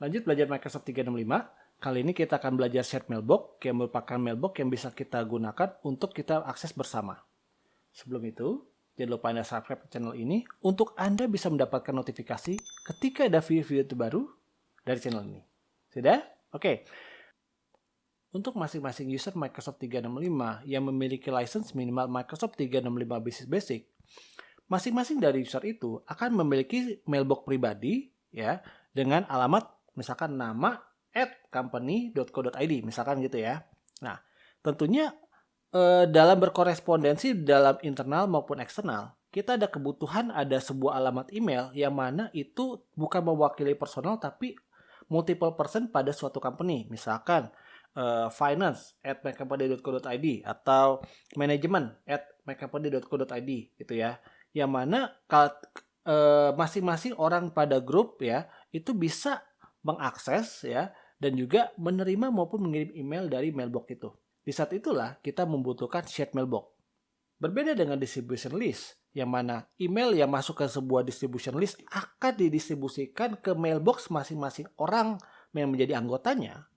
Lanjut belajar Microsoft 365. Kali ini kita akan belajar shared mailbox yang merupakan mailbox yang bisa kita gunakan untuk kita akses bersama. Sebelum itu, jangan lupa Anda subscribe channel ini untuk Anda bisa mendapatkan notifikasi ketika ada video-video terbaru dari channel ini. Sudah? Oke. Untuk masing-masing user Microsoft 365 yang memiliki license minimal Microsoft 365 Business Basic, masing-masing dari user itu akan memiliki mailbox pribadi ya dengan alamat misalkan nama @company.co.id misalkan gitu ya. Nah, tentunya dalam berkorespondensi dalam internal maupun eksternal, kita ada kebutuhan ada sebuah alamat email yang mana itu bukan mewakili personal tapi multiple person pada suatu company. Misalkan finance@mycompany.co.id atau management@mycompany.co.id gitu ya. Yang mana masing-masing orang pada grup ya itu bisa mengakses ya dan juga menerima maupun mengirim email dari mailbox itu. Di saat itulah kita membutuhkan shared mailbox. Berbeda dengan distribution list, yang mana email yang masuk ke sebuah distribution list akan didistribusikan ke mailbox masing-masing orang yang menjadi anggotanya.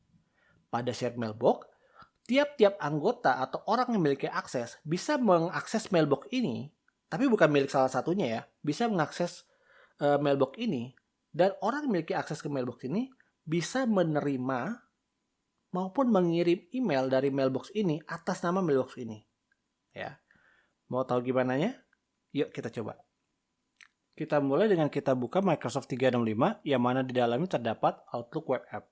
Pada shared mailbox, tiap-tiap anggota atau orang yang memiliki akses bisa mengakses mailbox ini, tapi bukan milik salah satunya ya, bisa mengakses mailbox ini, dan orang yang memiliki akses ke mailbox ini bisa menerima maupun mengirim email dari mailbox ini atas nama mailbox ini. Ya. Mau tahu gimana nya? Yuk kita coba. Kita mulai dengan kita buka Microsoft 365 yang mana di dalamnya terdapat Outlook Web App.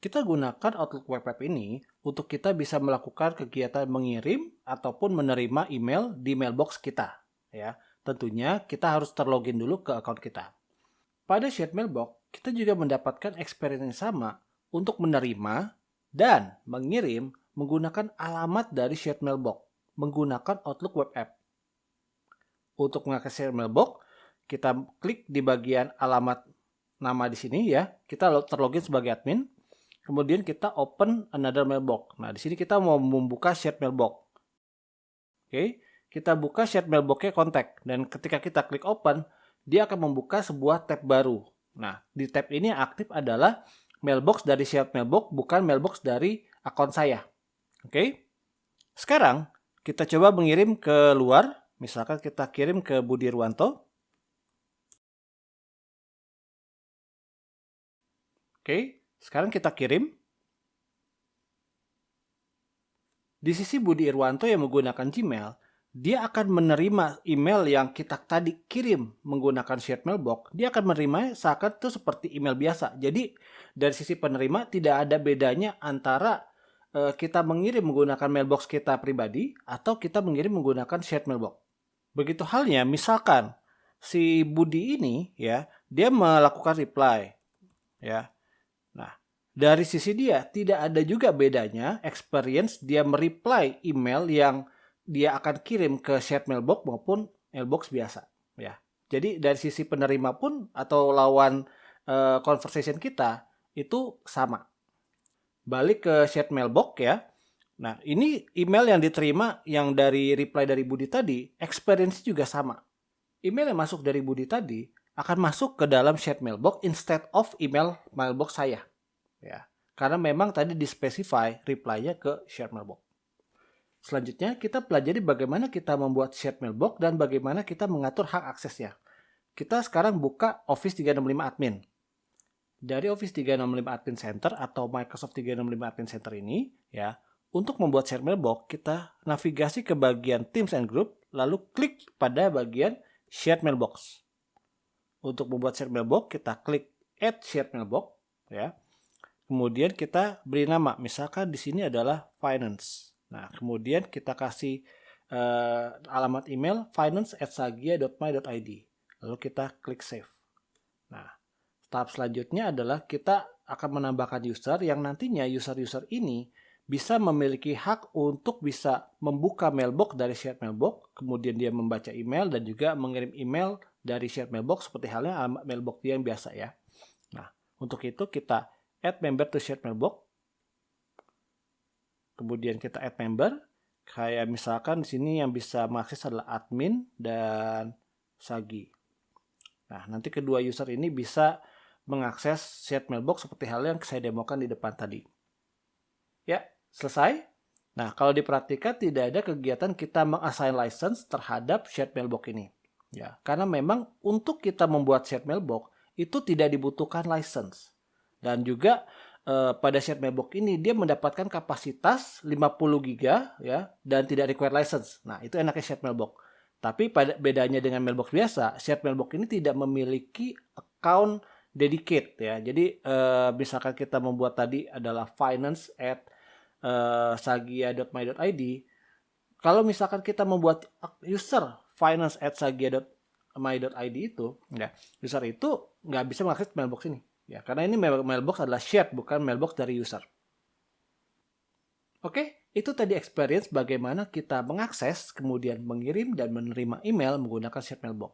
Kita gunakan Outlook Web App ini untuk kita bisa melakukan kegiatan mengirim ataupun menerima email di mailbox kita. Ya, tentunya kita harus terlogin dulu ke account kita. Pada shared mailbox, kita juga mendapatkan experience yang sama untuk menerima dan mengirim menggunakan alamat dari shared mailbox menggunakan Outlook Web App. Untuk mengakses shared mailbox, kita klik di bagian alamat nama di sini ya. Kita terlogin sebagai admin. Kemudian kita open another mailbox. Nah, di sini kita mau membuka shared mailbox. Oke, kita buka shared mailbox-nya kontak dan ketika kita klik open, dia akan membuka sebuah tab baru. Nah, di tab ini yang aktif adalah mailbox dari shared mailbox, bukan mailbox dari akun saya. Oke. Sekarang kita coba mengirim ke luar. Misalkan kita kirim ke Budi Irwanto. Oke. Sekarang kita kirim. Di sisi Budi Irwanto yang menggunakan Gmail, dia akan menerima email yang kita tadi kirim menggunakan shared mailbox. Dia akan menerima seakan itu seperti email biasa. Jadi dari sisi penerima tidak ada bedanya antara kita mengirim menggunakan mailbox kita pribadi atau kita mengirim menggunakan shared mailbox. Begitu halnya misalkan si Budi ini ya, dia melakukan reply ya. Nah, dari sisi dia tidak ada juga bedanya experience dia mereply email yang dia akan kirim ke shared mailbox maupun mailbox biasa ya. Jadi dari sisi penerima pun atau lawan conversation kita itu sama. Balik ke shared mailbox ya. Nah, ini email yang diterima yang dari reply dari Budi tadi, experience juga sama. Email yang masuk dari Budi tadi akan masuk ke dalam shared mailbox instead of email mailbox saya. Ya, karena memang tadi dispesify reply-nya ke shared mailbox. Selanjutnya kita pelajari bagaimana kita membuat shared mailbox dan bagaimana kita mengatur hak aksesnya. Kita sekarang buka Office 365 Admin. Dari Office 365 Admin Center atau Microsoft 365 Admin Center ini, ya, untuk membuat shared mailbox, kita navigasi ke bagian Teams and Group, lalu klik pada bagian shared mailbox. Untuk membuat shared mailbox, kita klik Add Shared Mailbox, ya. Kemudian kita beri nama, misalkan di sini adalah finance. Nah, kemudian kita kasih alamat email finance@sagia.my.id. Lalu kita klik save. Nah, tahap selanjutnya adalah kita akan menambahkan user yang nantinya user-user ini bisa memiliki hak untuk bisa membuka mailbox dari shared mailbox, kemudian dia membaca email dan juga mengirim email dari shared mailbox seperti halnya alamat mailbox dia yang biasa ya. Nah, untuk itu kita add member to shared mailbox. Kemudian kita add member. Kayak misalkan di sini yang bisa mengakses adalah admin dan Sagi. Nah, nanti kedua user ini bisa mengakses shared mailbox seperti hal yang saya demokan di depan tadi. Ya, selesai. Nah, kalau diperhatikan tidak ada kegiatan kita meng-assign license terhadap shared mailbox ini. Ya, karena memang untuk kita membuat shared mailbox itu tidak dibutuhkan license. Dan juga pada shared mailbox ini dia mendapatkan kapasitas 50 GB ya dan tidak require license. Nah, itu enaknya shared mailbox. Tapi bedanya dengan mailbox biasa, shared mailbox ini tidak memiliki account dedicate ya. Jadi misalkan kita membuat tadi adalah finance@sagia.my.id. Kalau misalkan kita membuat user finance@sagia.my.id itu, ya, user itu nggak bisa mengakses mailbox ini. Ya, karena ini mailbox adalah shared, bukan mailbox dari user. Oke, itu tadi experience bagaimana kita mengakses, kemudian mengirim dan menerima email menggunakan shared mailbox.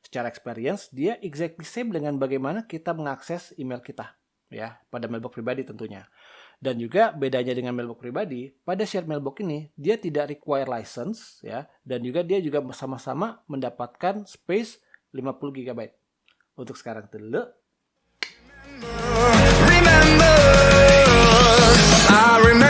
Secara experience, dia exactly same dengan bagaimana kita mengakses email kita, ya, pada mailbox pribadi tentunya. Dan juga bedanya dengan mailbox pribadi, pada shared mailbox ini dia tidak require license, ya, dan juga dia juga sama-sama mendapatkan space 50 GB. Untuk sekarang dulu. Remember, I remember.